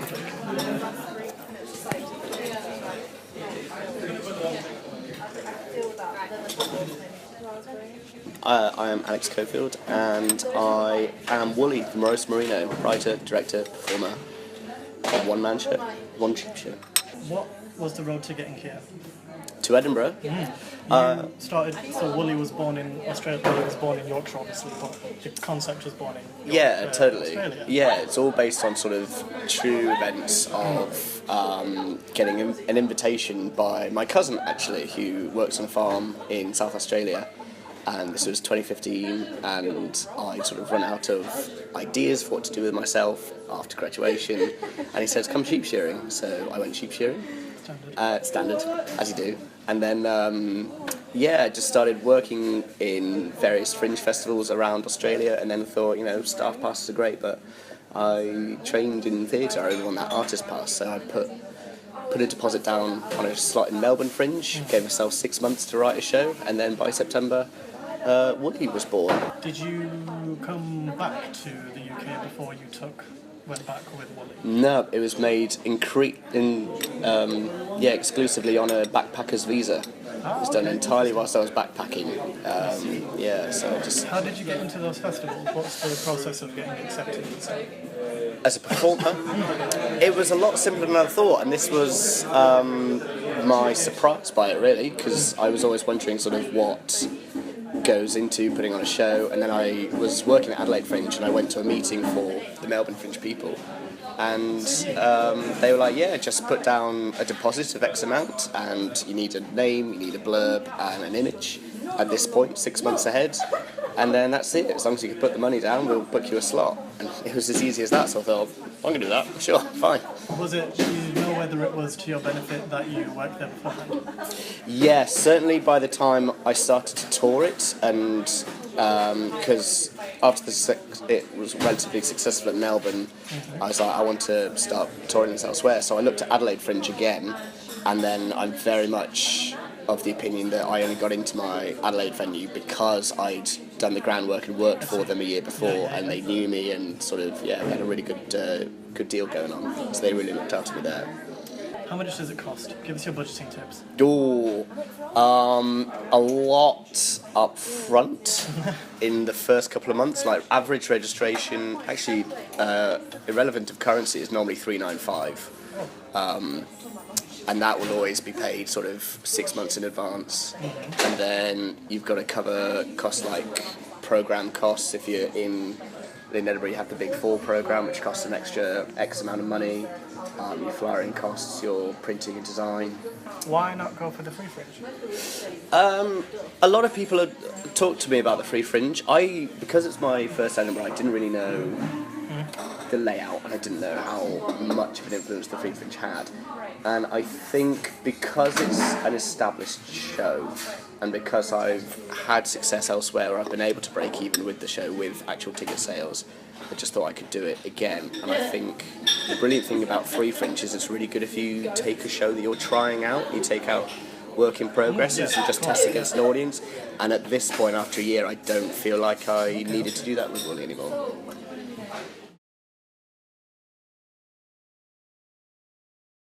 post-heartbreak? I am Alex Cofield, and I am Wooly, the Morose Merino, writer, director, performer, a one-man show, one cheap show. What was the road to getting here? To Edinburgh. You started, so Wooly was born in Australia, Wooly was born in Yorkshire obviously, but the concept was born in Totally. Australia. Yeah, it's all based on sort of true events of getting an invitation by my cousin, actually, who works on a farm in South Australia. And this was 2015, and I sort of run out of ideas for what to do with myself after graduation. And he says, come sheep shearing. So I went sheep shearing. Standard, as you do. And then, just started working in various fringe festivals around Australia, and then thought, staff passes are great, but I trained in theatre. I only won that artist pass, so I put a deposit down on a slot in Melbourne Fringe, gave myself 6 months to write a show, and then by September, Woody was born. Did you come back to the UK before you went back with Wooly? No, it was made exclusively on a backpacker's visa. It was done entirely whilst I was backpacking. So just... How did you get into those festivals? What's the process of getting accepted? As a performer, it was a lot simpler than I thought, and this was my surprise by it, really, because I was always wondering sort of what goes into putting on a show. And then I was working at Adelaide Fringe, and I went to a meeting for the Melbourne Fringe people, and they were like, just put down a deposit of X amount, and you need a name, you need a blurb and an image at this point, 6 months ahead, and then that's it. As long as you can put the money down, we'll book you a slot. And it was as easy as that, so I thought, I'm going to do that, sure, fine. Was it, do you know whether it was to your benefit that you worked there beforehand? Yes, certainly by the time I started to tour it, and because after it was relatively successful at Melbourne, I was like, I want to start touring this elsewhere. So I looked at Adelaide Fringe again, and then I'm very much of the opinion that I only got into my Adelaide venue because I'd done the groundwork and worked for them a year before, and they knew me and sort of, we had a really good deal going on. So they really looked after me there. How much does it cost? Give us your budgeting tips. A lot up front in the first couple of months. Like average registration, actually irrelevant of currency, is normally $395. And that will always be paid sort of 6 months in advance. And then you've got to cover costs like programme costs. If you're in Edinburgh, you have the Big Four programme, which costs an extra X amount of money. Your flyering costs, your printing and design. Why not go for the free fringe? A lot of people have talked to me about the free fringe. Because it's my first Edinburgh, I didn't really know the layout, and I didn't know how much of an influence the free fringe had. And I think because it's an established show, and because I've had success elsewhere where I've been able to break even with the show with actual ticket sales, I just thought I could do it again. And I think the brilliant thing about free fringe is it's really good if you take a show that you're trying out, you take out work in progresses and just test against an audience. And at this point, after a year, I don't feel like I needed to do that with Wooly anymore.